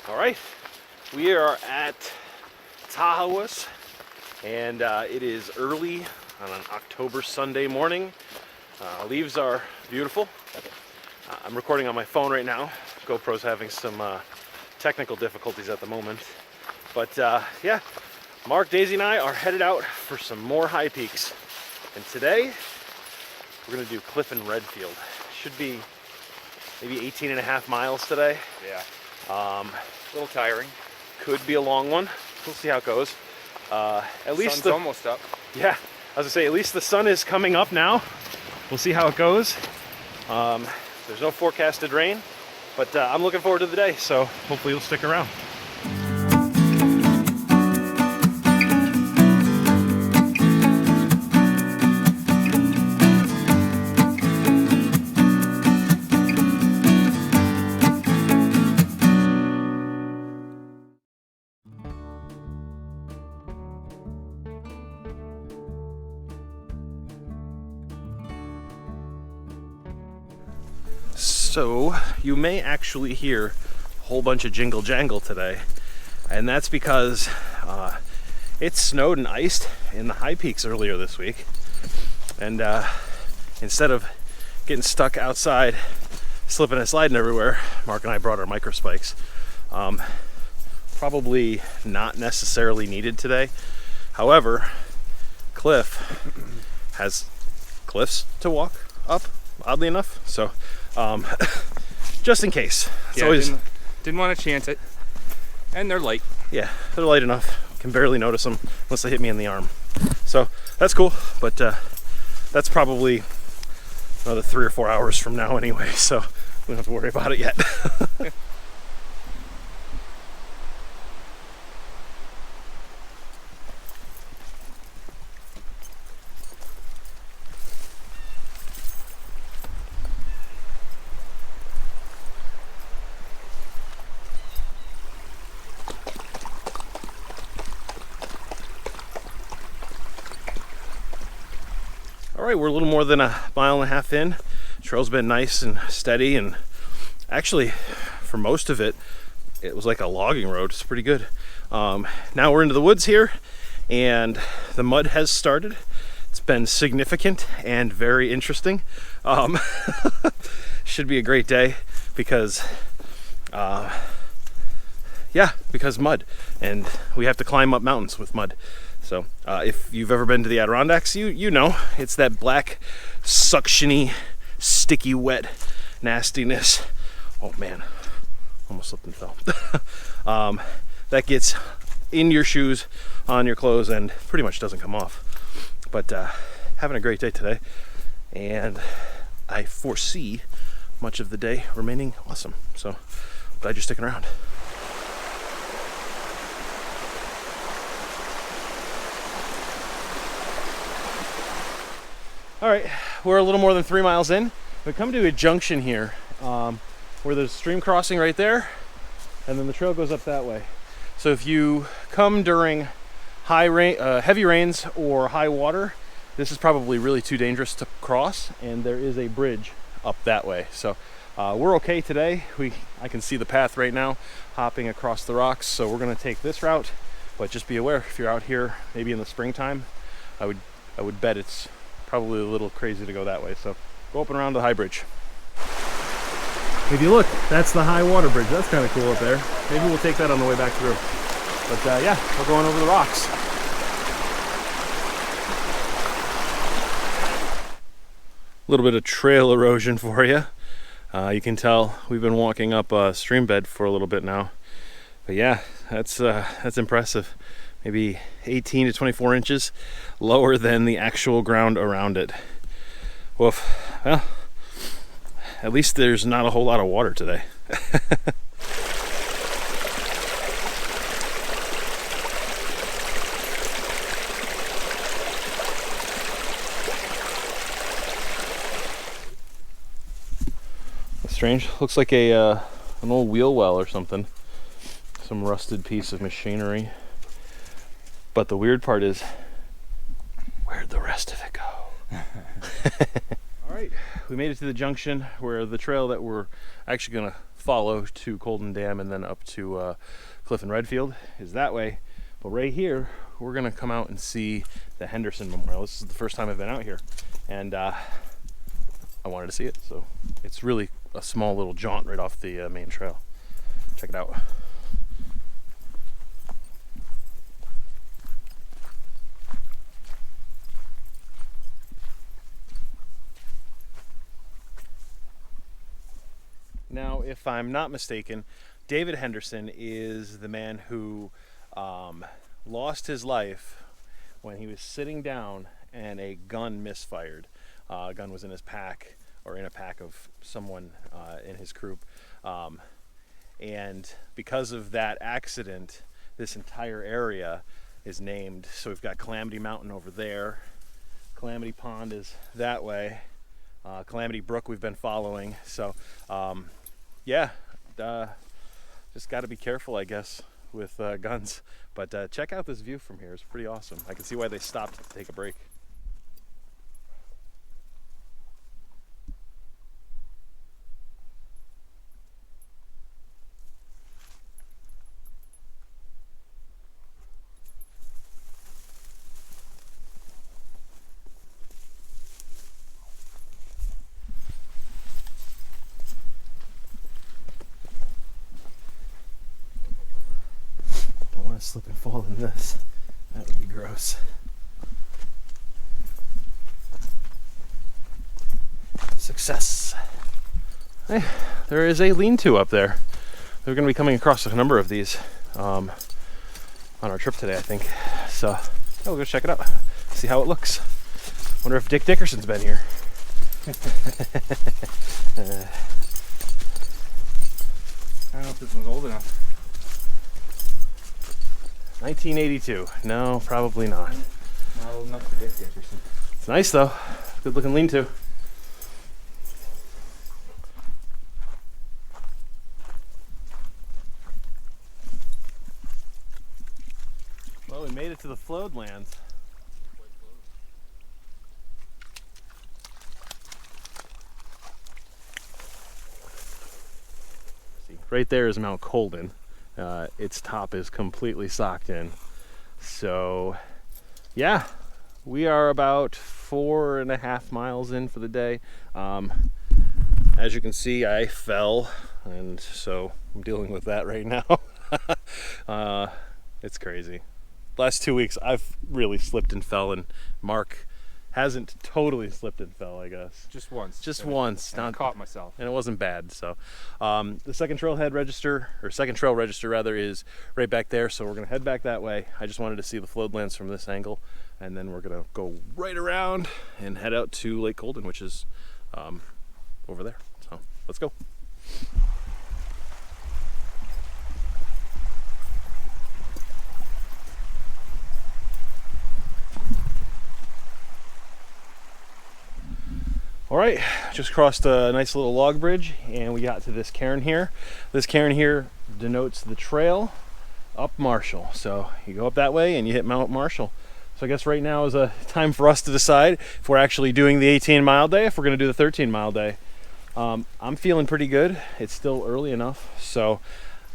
All right, we are at Tahoe's, and it is early on an October Sunday morning. Leaves are beautiful. I'm recording on my phone right now. GoPro's having some technical difficulties at the moment. But yeah, Mark, Daisy, and I are headed out for some more high peaks. And today, we're gonna do Cliff and Redfield. Should be maybe 18 and a half miles today. Yeah. A little tiring. Could be a long one. We'll see how it goes. At least Sun's almost up. Yeah, I was gonna say, at least the sun is coming up now. We'll see how it goes. There's no forecasted rain, but I'm looking forward to the day, so hopefully you'll stick around. So you may actually hear a whole bunch of jingle jangle today, and that's because it snowed and iced in the high peaks earlier this week, and instead of getting stuck outside slipping and sliding everywhere, Mark and I brought our micro spikes. Probably not necessarily needed today. However, Cliff has cliffs to walk up, oddly enough, so just in case. It's always didn't want to chance it, and they're light. Yeah, they're light enough. Can barely notice them unless they hit me in the arm. So that's cool, but that's probably another 3 or 4 hours from now anyway, so we don't have to worry about it yet. All right, we're a little more than a mile and a half in. Trail's been nice and steady, and actually, for most of it, it was like a logging road. It's pretty good. Now we're into the woods here, and the mud has started. It's been significant and very interesting. Should be a great day because, yeah, because mud, and we have to climb up mountains with mud. So if you've ever been to the Adirondacks, you know it's that black, suctiony, sticky, wet nastiness. Oh man, almost slipped and fell. That gets in your shoes, on your clothes, and pretty much doesn't come off. But having a great day today, and I foresee much of the day remaining awesome. So glad you're sticking around. All right, we're a little more than 3 miles in. We come to a junction here where there's a stream crossing right there, and then the trail goes up that way. So if you come during heavy rains or high water, this is probably really too dangerous to cross, and there is a bridge up that way. So we're okay today. I can see the path right now, hopping across the rocks. So we're gonna take this route, but just be aware if you're out here, maybe in the springtime, I would bet it's probably a little crazy to go that way. So go up and around the high bridge. If you look, that's the high water bridge. That's kind of cool up there. Maybe we'll take that on the way back through. But yeah, we're going over the rocks. A little bit of trail erosion for you. You can tell we've been walking up a stream bed for a little bit now. But yeah, that's impressive. Maybe 18 to 24 inches lower than the actual ground around it. Woof. Well, at least there's not a whole lot of water today. That's strange. Looks like an old wheel well or something. Some rusted piece of machinery. But the weird part is, where'd the rest of it go? All Alright, we made it to the junction where the trail that we're actually going to follow to Colden Dam and then up to Cliff and Redfield is that way. But right here, we're going to come out and see the Henderson Memorial. This is the first time I've been out here, and I wanted to see it. So it's really a small little jaunt right off the main trail. Check it out. Now, if I'm not mistaken, David Henderson is the man who lost his life when he was sitting down and a gun misfired. A gun was in his pack, or in a pack of someone in his group. And because of that accident, this entire area is named. So we've got Calamity Mountain over there. Calamity Pond is that way. Calamity Brook we've been following. So yeah, just got to be careful, I guess, with guns. But check out this view from here. It's pretty awesome. I can see why they stopped to take a break. Slip and fall in this. That would be gross. Success. Hey, there is a lean-to up there. We're going to be coming across a number of these on our trip today, I think. So we'll go check it out. See how it looks. Wonder if Dick Dickerson's been here. I don't know if this one's old enough. 1982. No, probably not. Not old enough for Dick Dickerson. It's nice though. Good looking lean-to. Well, we made it to the floodlands. See, right there is Mount Colden. Its top is completely socked in. So yeah, we are about 4.5 miles in for the day. As you can see, I fell, and so I'm dealing with that right now. It's crazy. Last 2 weeks I've really slipped and fell, and Mark hasn't totally slipped and fell, I guess. Just once. Just once. I caught myself. And it wasn't bad. So the second trail register rather, is right back there. So we're going to head back that way. I just wanted to see the floodlands from this angle. And then we're going to go right around and head out to Lake Colden, which is over there. So let's go. All right, just crossed a nice little log bridge and we got to this cairn here. This cairn here denotes the trail up Marshall. So you go up that way and you hit Mount Marshall. So I guess right now is a time for us to decide if we're actually doing the 18-mile day, if we're going to do the 13-mile day. I'm feeling pretty good. It's still early enough, so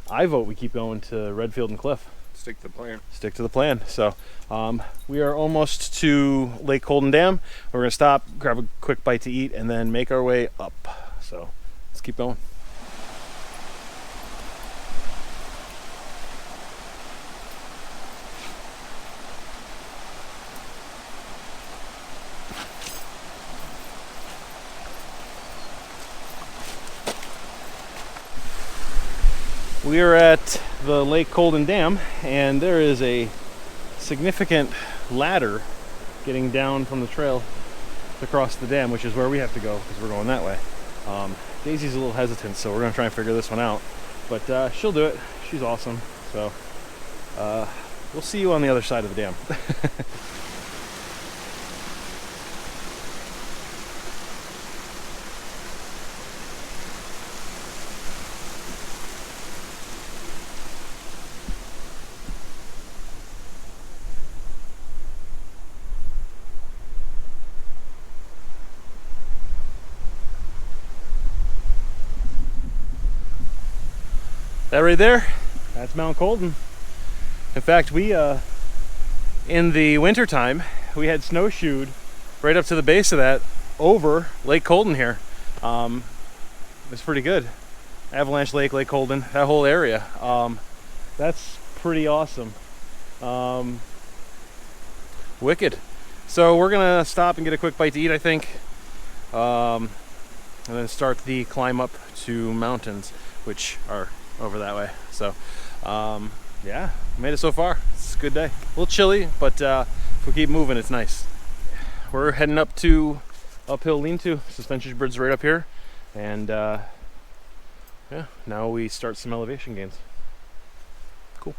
I vote we keep going to Redfield and Cliff. Stick to the plan. Stick to the plan. So we are almost to Lake Colden Dam. We're going to stop, grab a quick bite to eat, and then make our way up. So let's keep going. We are at the Lake Colden Dam, and there is a significant ladder getting down from the trail to cross the dam, which is where we have to go because we're going that way. Daisy's a little hesitant, so we're going to try and figure this one out. But she'll do it. She's awesome. So we'll see you on the other side of the dam. That right there, that's Mount Colden. In fact, we in the winter time, we had snowshoed right up to the base of that over Lake Colden here. It was pretty good. Avalanche Lake, Lake Colden, that whole area. That's pretty awesome. Wicked. So we're gonna stop and get a quick bite to eat, I think, and then start the climb up to mountains, which are over that way. So yeah, made it so far. It's a good day. A little chilly, but if we keep moving, it's nice. We're heading up to uphill lean-to. Suspension bridge right up here, and yeah, now we start some elevation gains. Cool.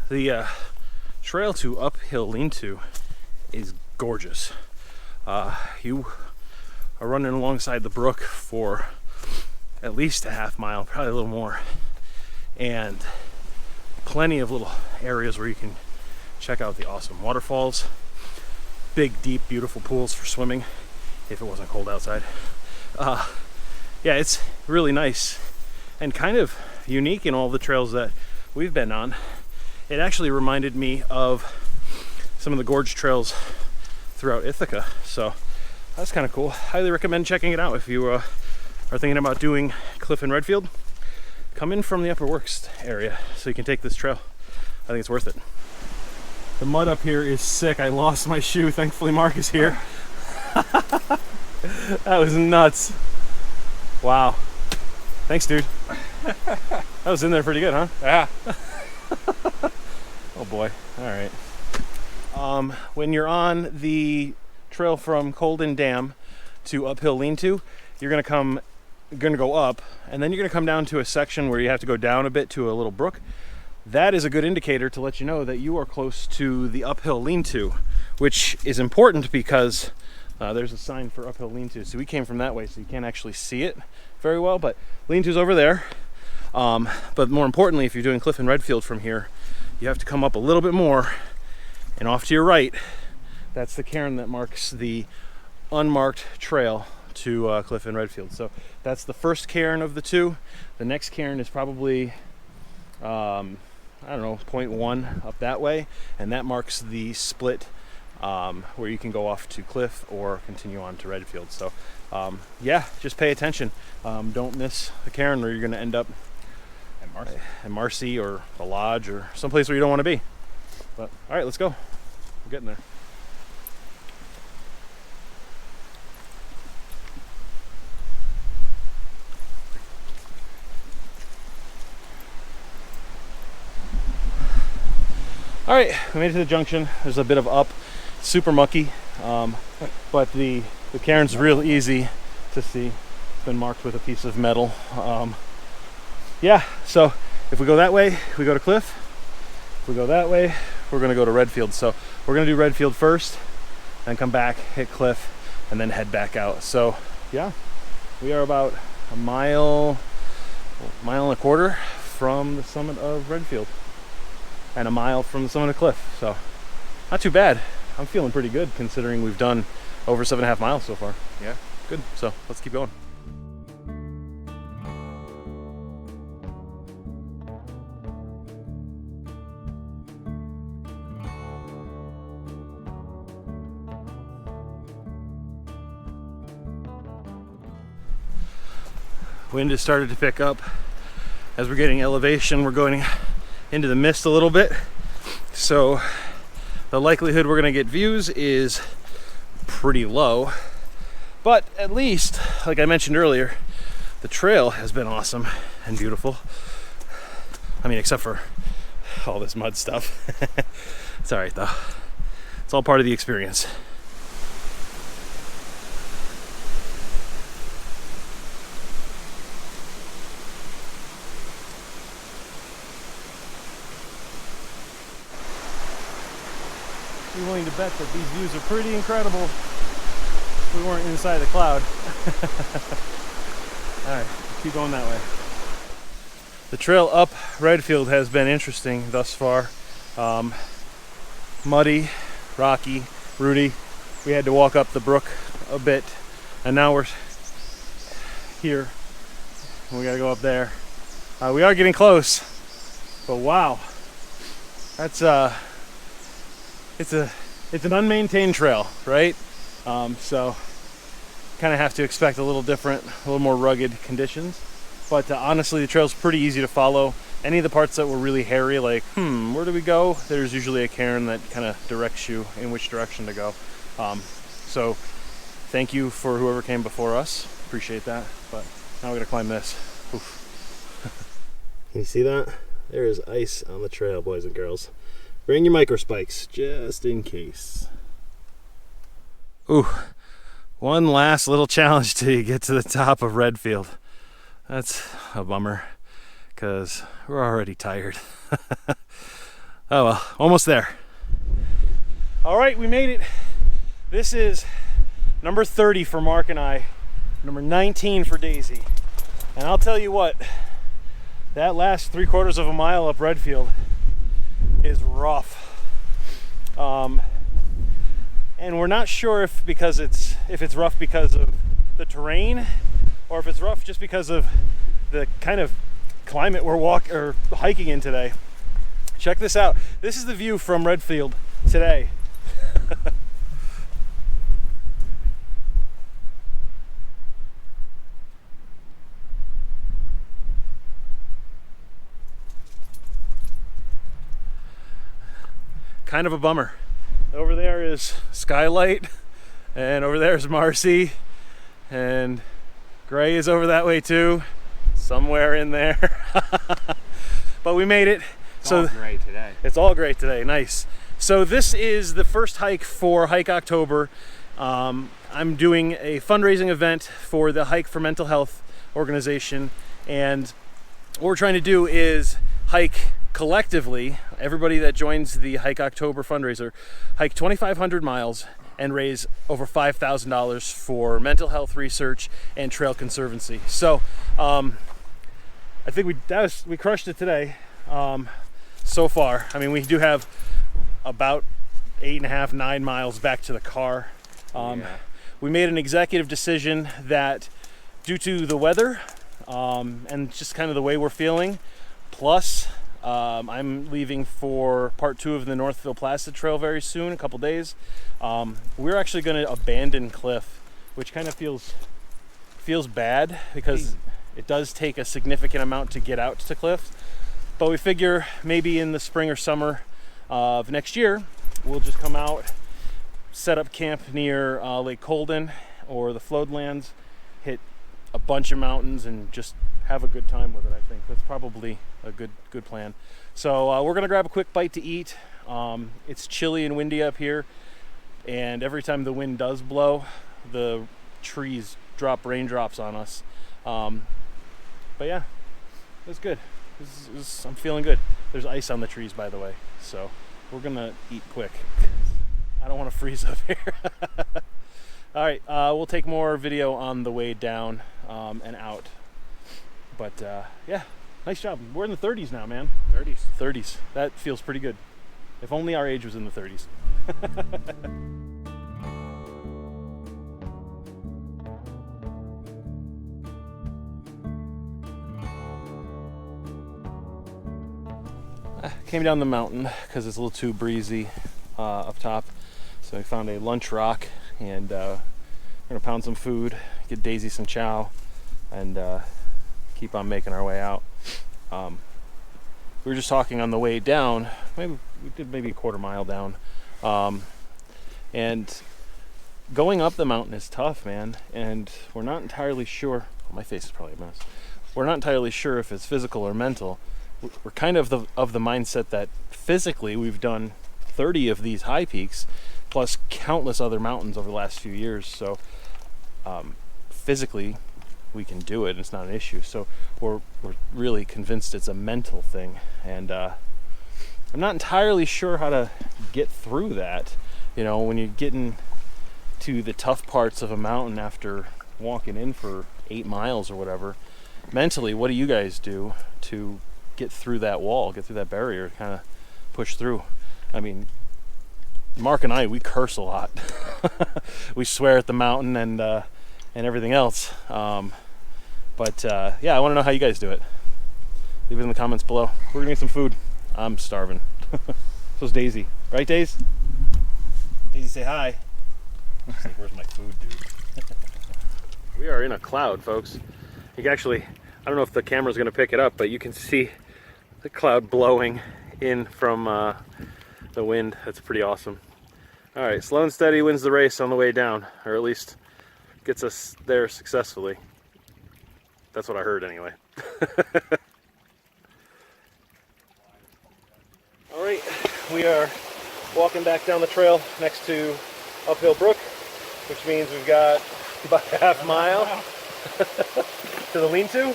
The trail to uphill lean-to is gorgeous. You are running alongside the brook for at least a half mile, probably a little more, and plenty of little areas where you can check out the awesome waterfalls, big, deep, beautiful pools for swimming if it wasn't cold outside. Yeah, it's really nice and kind of unique in all the trails that we've been on. It actually reminded me of some of the gorge trails throughout Ithaca, so that's kind of cool. Highly recommend checking it out if you are thinking about doing Cliff and Redfield. Come in from the Upper Works area so you can take this trail. I think it's worth it. The mud up here is sick. I lost my shoe. Thankfully Mark is here. That was nuts. Wow. Thanks, dude. That was in there pretty good, huh? Yeah. Oh boy. All right. When you're on the trail from Colden Dam to uphill lean-to, you're gonna go up, and then you're gonna come down to a section where you have to go down a bit to a little brook. That is a good indicator to let you know that you are close to the uphill lean-to, which is important because there's a sign for uphill lean-to. So we came from that way, so you can't actually see it very well, but lean-to's over there. But more importantly, if you're doing Cliff and Redfield from here, you have to come up a little bit more, and off to your right, that's the cairn that marks the unmarked trail to Cliff and Redfield. So that's the first cairn of the two. The next cairn is probably, I don't know, 0.1 up that way, and that marks the split where you can go off to Cliff or continue on to Redfield. So yeah, just pay attention. Don't miss the cairn, or you're going to end up at Marcy or the Lodge or someplace where you don't want to be. But all right, let's go. We're getting there. All right, we made it to the junction. There's a bit of up, super mucky, but the cairn's real easy to see. It's been marked with a piece of metal. Yeah, so if we go that way, we go to Cliff. If we go that way, we're gonna go to Redfield. So we're gonna do Redfield first, then come back, hit Cliff, and then head back out. So yeah, we are about a mile and a quarter from the summit of Redfield, and a mile from the summit of Cliff. So not too bad. I'm feeling pretty good considering we've done over 7.5 miles so far. Yeah. Good, so let's keep going. Wind has started to pick up. As we're getting elevation, we're going into the mist a little bit. So the likelihood we're gonna get views is pretty low. But at least, like I mentioned earlier, the trail has been awesome and beautiful. I mean, except for all this mud stuff. It's all right though. It's all part of the experience. be willing to bet that these views are pretty incredible if we weren't inside the cloud. All right, keep going that way. The trail up Redfield has been interesting thus far. Muddy, rocky, rooty. We had to walk up the brook a bit, and now we're here. We gotta go up there. We are getting close, but wow, that's it's an unmaintained trail, right? So kind of have to expect a little different, a little more rugged conditions. But honestly, the trail's pretty easy to follow. Any of the parts that were really hairy, like, where do we go? There's usually a cairn that kind of directs you in which direction to go. So thank you for whoever came before us. Appreciate that. But now we gotta climb this. Oof. Can you see that? There is ice on the trail, boys and girls. Bring your micro spikes, just in case. Ooh, one last little challenge till you get to the top of Redfield. That's a bummer, because we're already tired. Oh well, almost there. All right, we made it. This is number 30 for Mark and I, number 19 for Daisy. And I'll tell you what, that last 3/4 of a mile up Redfield is rough. And we're not sure if it's rough because of the terrain, or if it's rough just because of the kind of climate we're hiking in today. Check this out. This is the view from Redfield today. Kind of a bummer. Over there is Skylight, and over there is Marcy, and Gray is over that way too, somewhere in there. But we made it. It's all gray today. It's all great today. Nice. So this is the first hike for Hike October. I'm doing a fundraising event for the Hike for Mental Health organization, and what we're trying to do is hike collectively, everybody that joins the Hike October fundraiser, hike 2,500 miles and raise over $5,000 for mental health research and trail conservancy. So I think we crushed it today so far. I mean, we do have about 8.5, 9 miles back to the car. We made an executive decision that due to the weather and just kind of the way we're feeling, plus I'm leaving for part 2 of the Northville Placid Trail very soon, a couple days. We're actually going to abandon Cliff, which kind of feels bad because it does take a significant amount to get out to Cliff. But we figure maybe in the spring or summer of next year, we'll just come out, set up camp near Lake Colden or the Floodlands, hit a bunch of mountains, and just have a good time with it. I think that's probably a good plan. So we're gonna grab a quick bite to eat. It's chilly and windy up here, and every time the wind does blow, the trees drop raindrops on us. But yeah, it's good. I'm feeling good. There's ice on the trees, by the way, so we're gonna eat quick. I don't want to freeze up here. All right, we'll take more video on the way down and out. But yeah, nice job. We're in the 30s now, man. 30s. That feels pretty good. If only our age was in the 30s. Came down the mountain because it's a little too breezy up top. So we found a lunch rock, and we're gonna pound some food, get Daisy some chow, and keep on making our way out. We were just talking on the way down. We did maybe a quarter mile down, and going up the mountain is tough, man. And we're not entirely sure. Oh, my face is probably a mess. We're not entirely sure if it's physical or mental. We're kind of the mindset that physically we've done 30 of these high peaks, plus countless other mountains over the last few years. So physically, we can do it. It's not an issue. So we're really convinced it's a mental thing, and I'm not entirely sure how to get through that. You know, when you're getting to the tough parts of a mountain after walking in for 8 miles or whatever, mentally, what do you guys do to get through that wall, get through that barrier, kind of push through? I mean, Mark and I, we curse a lot. We swear at the mountain and everything else. But yeah, I want to know how you guys do it. Leave it in the comments below. We're gonna get some food. I'm starving. So's Daisy, right, Daisy? Daisy, say hi. She's like, where's my food, dude? We are in a cloud, folks. You can actually, I don't know if the camera's gonna pick it up, but you can see the cloud blowing in from the wind. That's pretty awesome. All right, slow and steady wins the race on the way down, or at least gets us there successfully. That's what I heard anyway. All right, we are walking back down the trail next to Uphill Brook, which means we've got about a half mile to the lean-to.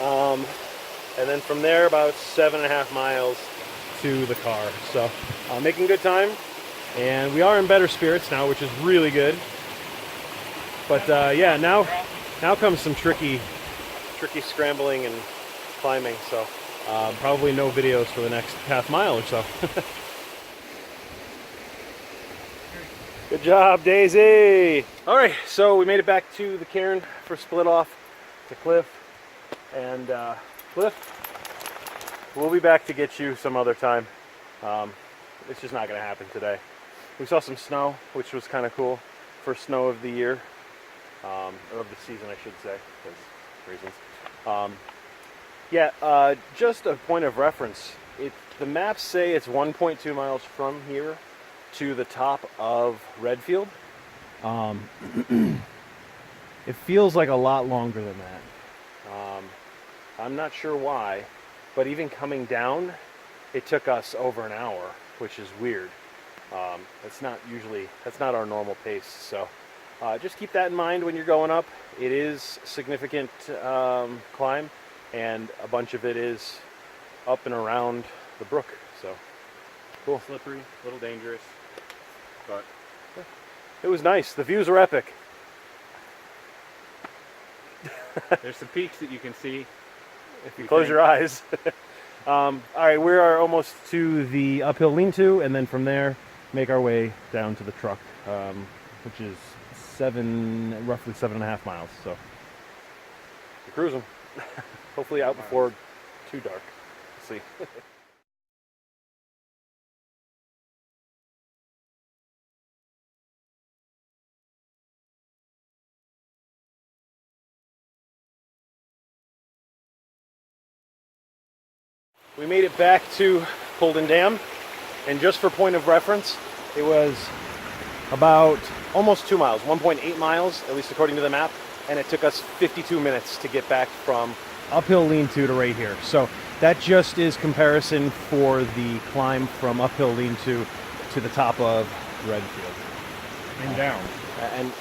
And then from there, about 7.5 miles to the car. So making good time. And we are in better spirits now, which is really good. But yeah, now comes some tricky scrambling and climbing. So probably no videos for the next half mile or so. Good job, Daisy. All right, so we made it back to the cairn for split off to Cliff. And Cliff, we'll be back to get you some other time. It's just not gonna happen today. We saw some snow, which was kind of cool. First snow of the year, or of the season, I should say, because reasons. Yeah, just a point of reference. The maps say it's 1.2 miles from here to the top of Redfield. It feels like a lot longer than that. I'm not sure why, but even coming down, it took us over an hour, which is weird. That's not our normal pace. So just keep that in mind when you're going up. It is significant climb, and a bunch of it is up and around the brook. So cool. Slippery, a little dangerous, but yeah. It was nice. The views are epic. There's some peaks that you can see if you close your eyes. All right, we are almost to the uphill lean-to, and then from there, make our way down to the truck, which is roughly 7.5 miles. So we're cruising. Hopefully out before too dark. We'll see. We made it back to Colden Dam, and just for point of reference, it was about almost 2 miles, 1.8 miles, at least according to the map, and it took us 52 minutes to get back from uphill lean-to right here. So that just is comparison for the climb from uphill lean-to to the top of Redfield. and down.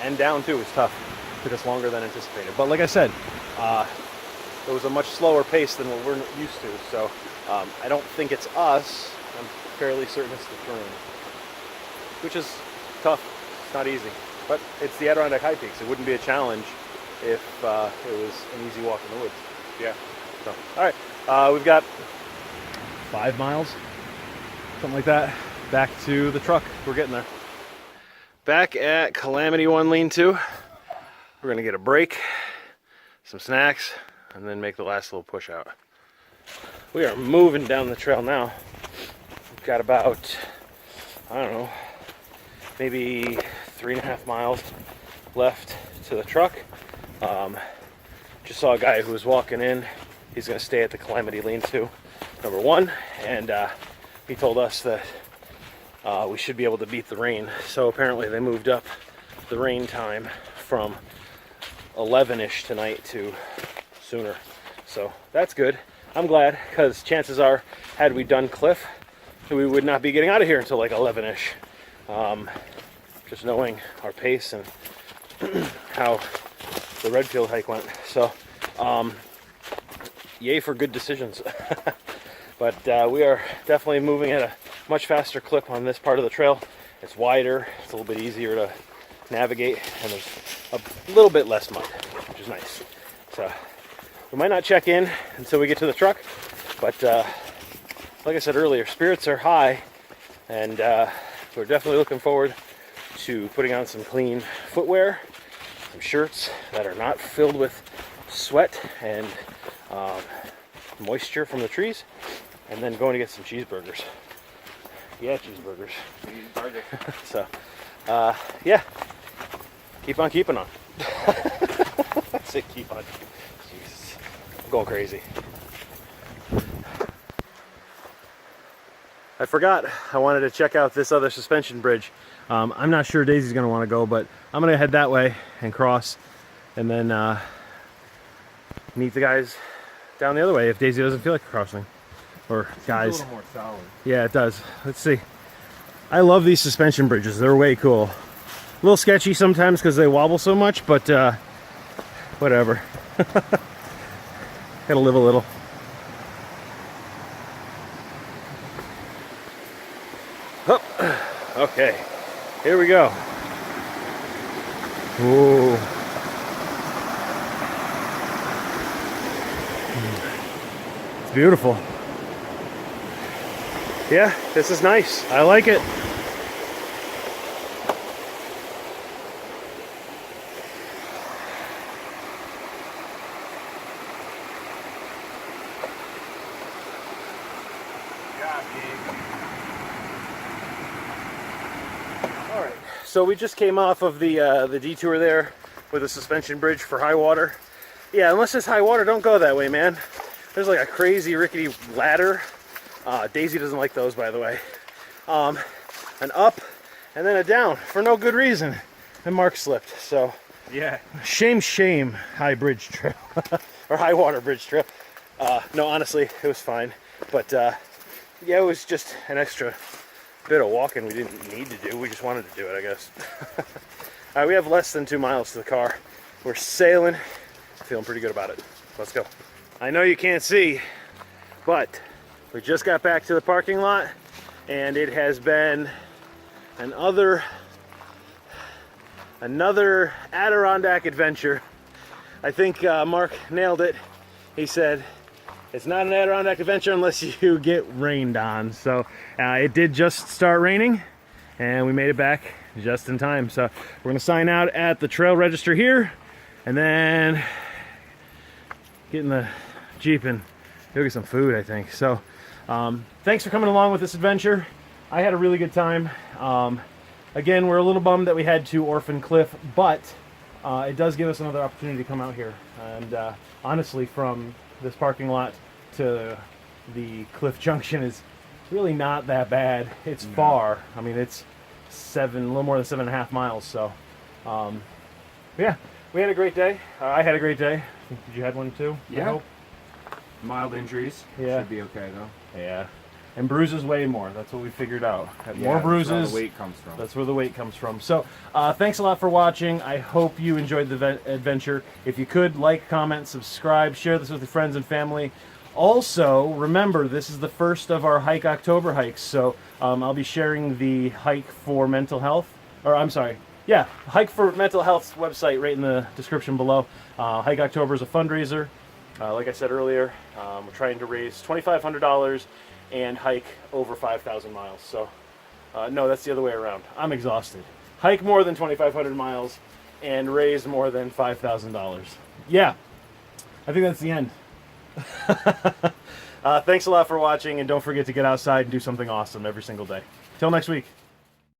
And down too is tough. It took us longer than anticipated. But like I said, it was a much slower pace than what we're used to. So I don't think it's us. I'm fairly certain it's the terrain, which is tough. It's not easy. But it's the Adirondack High Peaks. It wouldn't be a challenge if it was an easy walk in the woods. Yeah. So, all right. We've got 5 miles, something like that, back to the truck. We're getting there. Back at Calamity 1 Lean-To. We're going to get a break, some snacks, and then make the last little push out. We are moving down the trail now. We've got about, I don't know, maybe 3.5 miles left to the truck. Just saw a guy who was walking in. He's going to stay at the Calamity Lean-To number 1, and he told us that we should be able to beat the rain. So apparently they moved up the rain time from 11-ish tonight to sooner. So that's good. I'm glad, because chances are, had we done Cliff, we would not be getting out of here until like 11-ish. Just knowing our pace and how the Redfield hike went. So yay for good decisions. But we are definitely moving at a much faster clip on this part of the trail, It's wider, it's a little bit easier to navigate, and there's a little bit less mud, which is nice. So we might not check in until we get to the truck, but like I said earlier, spirits are high, and we're definitely looking forward to putting on some clean footwear, some shirts that are not filled with sweat and moisture from the trees, and then going to get some cheeseburgers. Yeah, cheeseburgers. So, yeah, keep on keeping on. I say keep on. Jesus, I'm going crazy. I forgot I wanted to check out this other suspension bridge. I'm not sure Daisy's going to want to go, but I'm going to head that way and cross, and then meet the guys down the other way if Daisy doesn't feel like crossing. Or guys. It's a little more solid. Yeah, it does. Let's see. I love these suspension bridges. They're way cool. A little sketchy sometimes because they wobble so much, but whatever. Gotta live a little. Oh, okay. Here we go. Ooh. It's beautiful. Yeah, this is nice. I like it. All right, so we just came off of the detour there with a suspension bridge for high water. Yeah, unless it's high water, don't go that way, man. There's like a crazy rickety ladder. Daisy doesn't like those, by the way. An up and then a down for no good reason. And Mark slipped. So Yeah. shame, high bridge trip or high water bridge trip. No, honestly, it was fine. But yeah, it was just an extra bit of walking we didn't need to do. We just wanted to do it, I guess. All right, we have less than 2 miles to the car. We're sailing. Feeling pretty good about it. Let's go. I know you can't see, but we just got back to the parking lot, and it has been another Adirondack adventure. I think Mark nailed it. He said, it's not an Adirondack adventure unless you get rained on. So it did just start raining, and we made it back just in time. So we're gonna sign out at the trail register here, and then get in the Jeep and go get some food, I think. So thanks for coming along with this adventure. I had a really good time. Again, we're a little bummed that we had to Orphan Cliff, but it does give us another opportunity to come out here. And honestly, from this parking lot to the Cliff Junction is really not that bad. It's far. I mean, it's a little more than 7.5 miles. So yeah, we had a great day. I had a great day. Did you have one too? Yeah. Mild injuries. Yeah. Should be okay though. Yeah. And bruises weigh more. That's what we figured out. Yeah, More bruises. That's where the weight comes from. That's where the weight comes from. So thanks a lot for watching. I hope you enjoyed the adventure. If you could, like, comment, subscribe, share this with your friends and family. Also, remember, this is the first of our Hike October hikes. So I'll be sharing the Hike for Mental Health. Or I'm sorry. Yeah, Hike for Mental Health's website right in the description below. Hike October is a fundraiser. Like I said earlier, we're trying to raise $2,500 and hike over 5,000 miles. So, no, that's the other way around. I'm exhausted. Hike more than 2,500 miles and raise more than $5,000. Yeah, I think that's the end. Thanks a lot for watching, and don't forget to get outside and do something awesome every single day. Till next week.